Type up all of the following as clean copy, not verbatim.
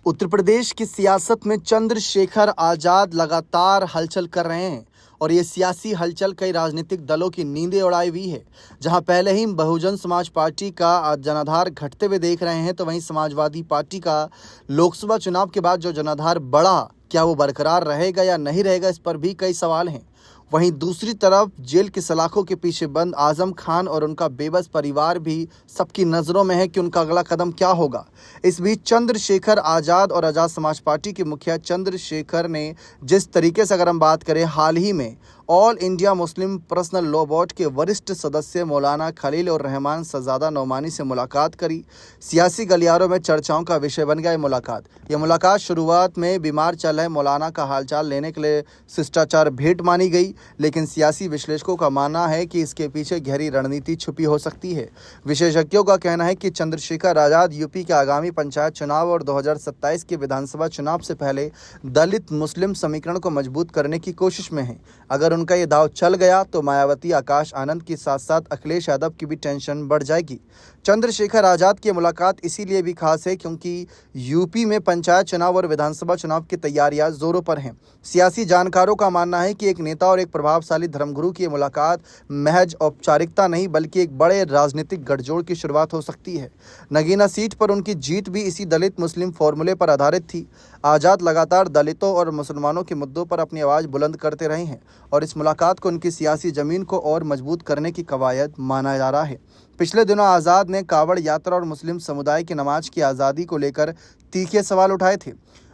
उत्तर प्रदेश की सियासत में चंद्रशेखर आज़ाद लगातार हलचल कर रहे हैं और ये सियासी हलचल कई राजनीतिक दलों की नींदें उड़ाई हुई है। जहां पहले ही बहुजन समाज पार्टी का जनाधार घटते हुए देख रहे हैं, तो वहीं समाजवादी पार्टी का लोकसभा चुनाव के बाद जो जनाधार बढ़ा, क्या वो बरकरार रहेगा या नहीं रहेगा, इस पर भी कई सवाल हैं। वहीं दूसरी तरफ जेल की सलाखों के पीछे बंद आजम खान और उनका बेबस परिवार भी सबकी नज़रों में है कि उनका अगला कदम क्या होगा। इस बीच चंद्रशेखर आज़ाद और आज़ाद समाज पार्टी के मुखिया चंद्रशेखर ने जिस तरीके से अगर हम बात करें, हाल ही में all India Muslim personal law board के वरिष्ठ सदस्य मौलाना खलील और रहमान सजादा नौमानी से मुलाकात करी। सियासी गलियारों में चर्चाओं का विषय बन गया ये मुलाकात शुरुआत में बीमार चल रहे मौलाना का हालचाल लेने के लिए शिष्टाचार भेंट मानी गई, लेकिन सियासी विश्लेषकों का मानना है कि इसके पीछे गहरी रणनीति छुपी हो सकती है। विशेषज्ञों का कहना है कि चंद्रशेखर आज़ाद यूपी के आगामी पंचायत चुनाव और 2027 के विधानसभा चुनाव से पहले दलित मुस्लिम समीकरण को मजबूत करने की कोशिश में हैं। अगर उनका ये दाव चल गया तो मायावती, आकाश आनंद के साथ साथ अखिलेश यादव की भी टेंशन बढ़ जाएगी। चंद्रशेखर आज़ाद की मुलाकात इसीलिए भी खास है क्योंकि यूपी में पंचायत चुनाव और विधानसभा चुनाव की तैयारियां जोरों पर हैं। सियासी जानकारों का मानना है कि एक नेता और एक प्रभावशाली धर्मगुरु की मुलाकात महज औपचारिकता नहीं बल्कि एक बड़े राजनीतिक गठजोड़ की शुरुआत हो सकती है। नगीना सीट पर उनकी जीत भी इसी दलित मुस्लिम फॉर्मूले पर आधारित थी। आज़ाद लगातार दलितों और मुसलमानों के मुद्दों पर अपनी आवाज़ बुलंद करते रहे हैं और इस मुलाकात को उनकी सियासी ज़मीन को और मजबूत करने की कवायद माना जा रहा है। पिछले दिनों आज़ाद ने कावड़ यात्रा और मुस्लिम समुदाय की नमाज की आज़ादी को लेकर तीखे सवाल उठाए थे।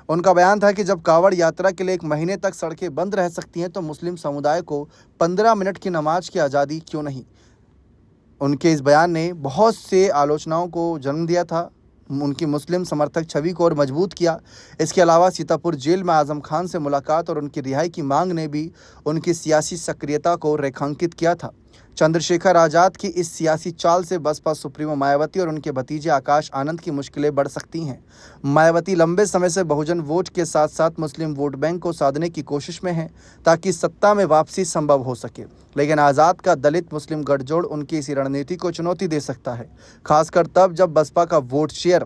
उनका बयान था कि जब कावड़ यात्रा के लिए 1 महीने तक सड़कें बंद रह सकती हैं तो मुस्लिम समुदाय को 15 मिनट की नमाज की आज़ादी क्यों नहीं। उनके इस बयान ने बहुत से आलोचनाओं को जन्म दिया था, उनकी मुस्लिम समर्थक छवि को और मजबूत किया। इसके अलावा सीतापुर जेल में आजम खान से मुलाकात और उनकी रिहाई की मांग ने भी उनकी सियासी सक्रियता को रेखांकित किया था। चंद्रशेखर आज़ाद की इस सियासी चाल से बसपा सुप्रीमो मायावती और उनके भतीजे आकाश आनंद की मुश्किलें बढ़ सकती हैं। मायावती लंबे समय से बहुजन वोट के साथ साथ मुस्लिम वोट बैंक को साधने की कोशिश में हैं ताकि सत्ता में वापसी संभव हो सके, लेकिन आज़ाद का दलित मुस्लिम गठजोड़ उनकी इसी रणनीति को चुनौती दे सकता है, खासकर तब जब बसपा का वोट शेयर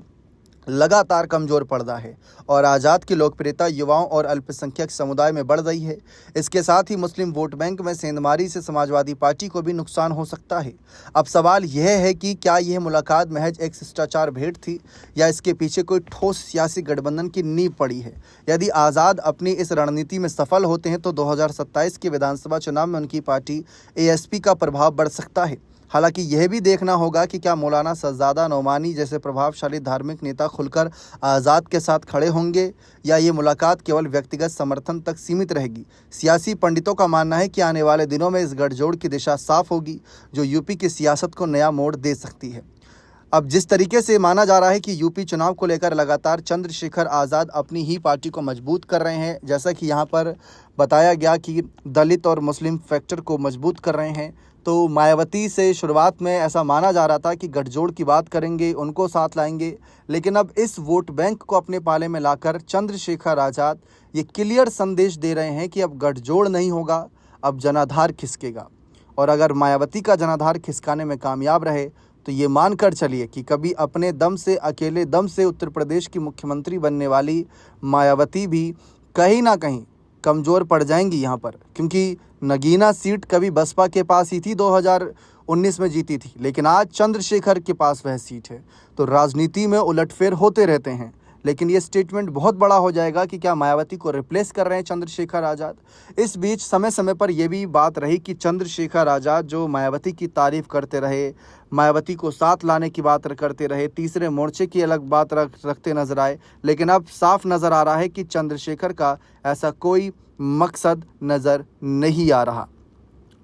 लगातार कमज़ोर पड़ रहा है और आज़ाद की लोकप्रियता युवाओं और अल्पसंख्यक समुदाय में बढ़ रही है। इसके साथ ही मुस्लिम वोट बैंक में सेंधमारी से समाजवादी पार्टी को भी नुकसान हो सकता है। अब सवाल यह है कि क्या यह मुलाकात महज एक शिष्टाचार भेंट थी या इसके पीछे कोई ठोस सियासी गठबंधन की नींव पड़ी है। यदि आज़ाद अपनी इस रणनीति में सफल होते हैं तो 2027 के विधानसभा चुनाव में उनकी पार्टी एएसपी का प्रभाव बढ़ सकता है। हालांकि यह भी देखना होगा कि क्या मौलाना सजादा नौमानी जैसे प्रभावशाली धार्मिक नेता खुलकर आज़ाद के साथ खड़े होंगे या ये मुलाकात केवल व्यक्तिगत समर्थन तक सीमित रहेगी। सियासी पंडितों का मानना है कि आने वाले दिनों में इस गठजोड़ की दिशा साफ होगी जो यूपी की सियासत को नया मोड़ दे सकती है। अब जिस तरीके से माना जा रहा है कि यूपी चुनाव को लेकर लगातार चंद्रशेखर आज़ाद अपनी ही पार्टी को मजबूत कर रहे हैं, जैसा कि यहाँ पर बताया गया कि दलित और मुस्लिम फैक्टर को मजबूत कर रहे हैं, तो मायावती से शुरुआत में ऐसा माना जा रहा था कि गठजोड़ की बात करेंगे, उनको साथ लाएंगे, लेकिन अब इस वोट बैंक को अपने पाले में लाकर चंद्रशेखर आज़ाद ये क्लियर संदेश दे रहे हैं कि अब गठजोड़ नहीं होगा, अब जनाधार खिसकेगा। और अगर मायावती का जनाधार खिसकाने में कामयाब रहे तो ये मानकर चलिए कि कभी अपने दम से, अकेले दम से उत्तर प्रदेश की मुख्यमंत्री बनने वाली मायावती भी कहीं ना कहीं कमज़ोर पड़ जाएंगी यहाँ पर, क्योंकि नगीना सीट कभी बसपा के पास ही थी, 2019 में जीती थी, लेकिन आज चंद्रशेखर के पास वह सीट है। तो राजनीति में उलटफेर होते रहते हैं, लेकिन ये स्टेटमेंट बहुत बड़ा हो जाएगा कि क्या मायावती को रिप्लेस कर रहे हैं चंद्रशेखर आज़ाद। इस बीच समय समय पर यह भी बात रही कि चंद्रशेखर आज़ाद जो मायावती की तारीफ करते रहे, मायावती को साथ लाने की बात करते रहे, तीसरे मोर्चे की अलग बात रखते नजर आए, लेकिन अब साफ नज़र आ रहा है कि चंद्रशेखर का ऐसा कोई मकसद नज़र नहीं आ रहा।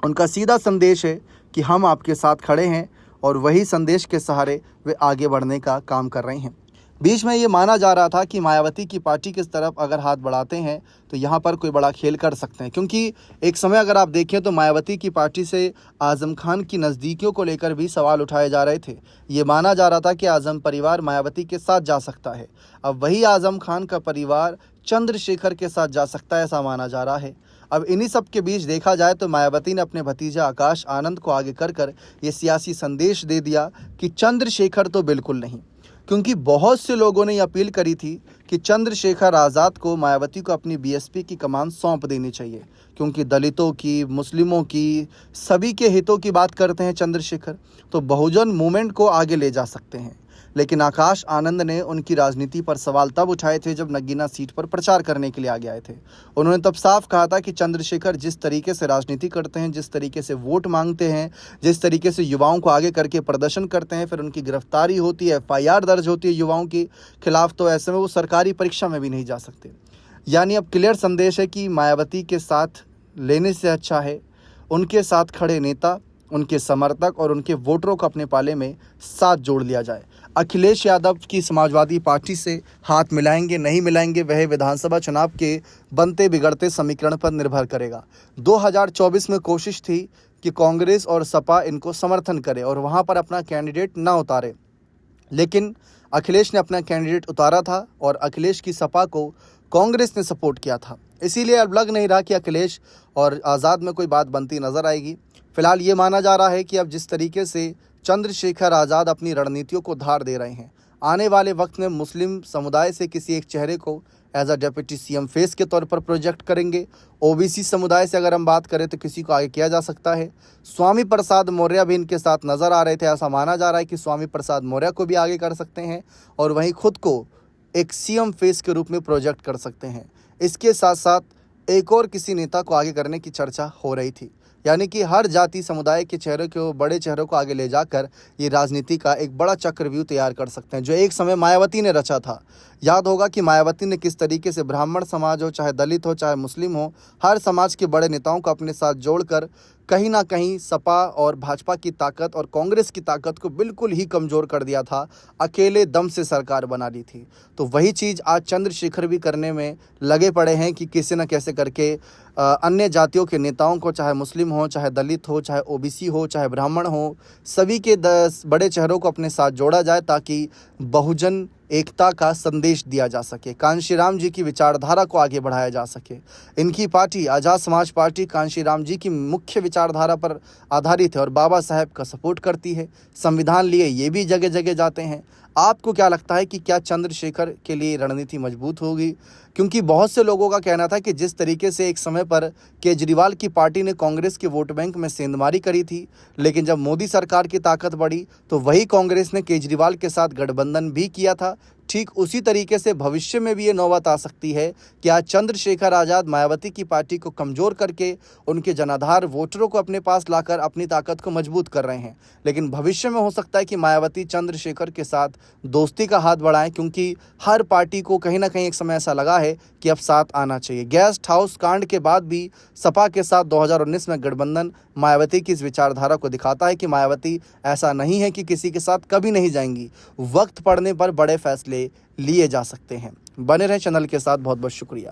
उनका सीधा संदेश है कि हम आपके साथ खड़े हैं और वही संदेश के सहारे वे आगे बढ़ने का काम कर रहे हैं। बीच में ये माना जा रहा था कि मायावती की पार्टी किस तरफ अगर हाथ बढ़ाते हैं तो यहाँ पर कोई बड़ा खेल कर सकते हैं, क्योंकि एक समय अगर आप देखें तो मायावती की पार्टी से आज़म खान की नज़दीकियों को लेकर भी सवाल उठाए जा रहे थे। ये माना जा रहा था कि आज़म परिवार मायावती के साथ जा सकता है, अब वही आज़म खान का परिवार चंद्रशेखर के साथ जा सकता है, ऐसा माना जा रहा है। अब इन्हीं सब के बीच देखा जाए तो मायावती ने अपने भतीजा आकाश आनंद को आगे कर ये सियासी संदेश दे दिया कि चंद्रशेखर तो बिल्कुल नहीं, क्योंकि बहुत से लोगों ने ये अपील करी थी कि चंद्रशेखर आज़ाद को मायावती को अपनी बीएसपी की कमान सौंप देनी चाहिए, क्योंकि दलितों की, मुस्लिमों की, सभी के हितों की बात करते हैं चंद्रशेखर, तो बहुजन मूवमेंट को आगे ले जा सकते हैं। लेकिन आकाश आनंद ने उनकी राजनीति पर सवाल तब उठाए थे जब नगीना सीट पर प्रचार करने के लिए आगे आए थे। उन्होंने तब साफ कहा था कि चंद्रशेखर जिस तरीके से राजनीति करते हैं, जिस तरीके से वोट मांगते हैं, जिस तरीके से युवाओं को आगे करके प्रदर्शन करते हैं, फिर उनकी गिरफ्तारी होती है, एफआईआर दर्ज होती है युवाओं के खिलाफ, तो ऐसे में वो सरकारी परीक्षा में भी नहीं जा सकते। यानी अब क्लियर संदेश है कि मायावती के साथ लेने से अच्छा है उनके साथ खड़े नेता, उनके समर्थक और उनके वोटरों को अपने पाले में साथ जोड़ लिया जाए। अखिलेश यादव की समाजवादी पार्टी से हाथ मिलाएंगे नहीं मिलाएंगे, वह विधानसभा चुनाव के बनते बिगड़ते समीकरण पर निर्भर करेगा। 2024 में कोशिश थी कि कांग्रेस और सपा इनको समर्थन करे और वहां पर अपना कैंडिडेट ना उतारे, लेकिन अखिलेश ने अपना कैंडिडेट उतारा था और अखिलेश की सपा को कांग्रेस ने सपोर्ट किया था। इसीलिए अब लग नहीं रहा कि अखिलेश और आज़ाद में कोई बात बनती नजर आएगी। फिलहाल ये माना जा रहा है कि अब जिस तरीके से चंद्रशेखर आज़ाद अपनी रणनीतियों को धार दे रहे हैं, आने वाले वक्त में मुस्लिम समुदाय से किसी एक चेहरे को as a deputy CM face के तौर पर प्रोजेक्ट करेंगे। ओबीसी समुदाय से अगर हम बात करें तो किसी को आगे किया जा सकता है। स्वामी प्रसाद मौर्य भी इनके साथ नज़र आ रहे थे, ऐसा माना जा रहा है कि स्वामी प्रसाद मौर्य को भी आगे कर सकते हैं और वहीं खुद को एक सीएम फेस के रूप में प्रोजेक्ट कर सकते हैं। इसके साथ साथ एक और किसी नेता को आगे करने की चर्चा हो रही थी, यानी कि हर जाति समुदाय के चेहरे को, बड़े चेहरों को आगे ले जाकर ये राजनीति का एक बड़ा चक्रव्यूह तैयार कर सकते हैं, जो एक समय मायावती ने रचा था। याद होगा कि मायावती ने किस तरीके से ब्राह्मण समाज हो, चाहे दलित हो, चाहे मुस्लिम हो, हर समाज के बड़े नेताओं को अपने साथ जोड़कर कहीं ना कहीं सपा और भाजपा की ताकत और कांग्रेस की ताकत को बिल्कुल ही कमज़ोर कर दिया था, अकेले दम से सरकार बना ली थी। तो वही चीज़ आज चंद्रशेखर भी करने में लगे पड़े हैं कि कैसे न कैसे करके अन्य जातियों के नेताओं को, चाहे मुस्लिम हो, चाहे दलित हो, चाहे ओबीसी हो, चाहे ब्राह्मण हो, सभी के 10 बड़े चेहरों को अपने साथ जोड़ा जाए ताकि बहुजन एकता का संदेश दिया जा सके, कांशीराम जी की विचारधारा को आगे बढ़ाया जा सके। इनकी पार्टी आज़ाद समाज पार्टी कांशीराम जी की मुख्य विचारधारा पर आधारित है और बाबा साहेब का सपोर्ट करती है। संविधान लिए ये भी जगह जगह जाते हैं। आपको क्या लगता है कि क्या चंद्रशेखर के लिए रणनीति मजबूत होगी? क्योंकि बहुत से लोगों का कहना था कि जिस तरीके से एक समय पर केजरीवाल की पार्टी ने कांग्रेस के वोट बैंक में सेंधमारी करी थी, लेकिन जब मोदी सरकार की ताकत बढ़ी तो वही कांग्रेस ने केजरीवाल के साथ गठबंधन भी किया था। ठीक उसी तरीके से भविष्य में भी ये नौबत आ सकती है कि आज चंद्रशेखर आज़ाद मायावती की पार्टी को कमज़ोर करके उनके जनाधार वोटरों को अपने पास लाकर अपनी ताकत को मजबूत कर रहे हैं, लेकिन भविष्य में हो सकता है कि मायावती चंद्रशेखर के साथ दोस्ती का हाथ बढ़ाएं, क्योंकि हर पार्टी को कहीं ना कहीं एक समय ऐसा लगा है कि अब साथ आना चाहिए। गेस्ट हाउस कांड के बाद भी सपा के साथ 2019 में गठबंधन मायावती की इस विचारधारा को दिखाता है कि मायावती ऐसा नहीं है कि किसी के साथ कभी नहीं जाएंगी, वक्त पड़ने पर बड़े फैसले लिए जा सकते हैं। बने रहें चैनल के साथ, बहुत बहुत शुक्रिया।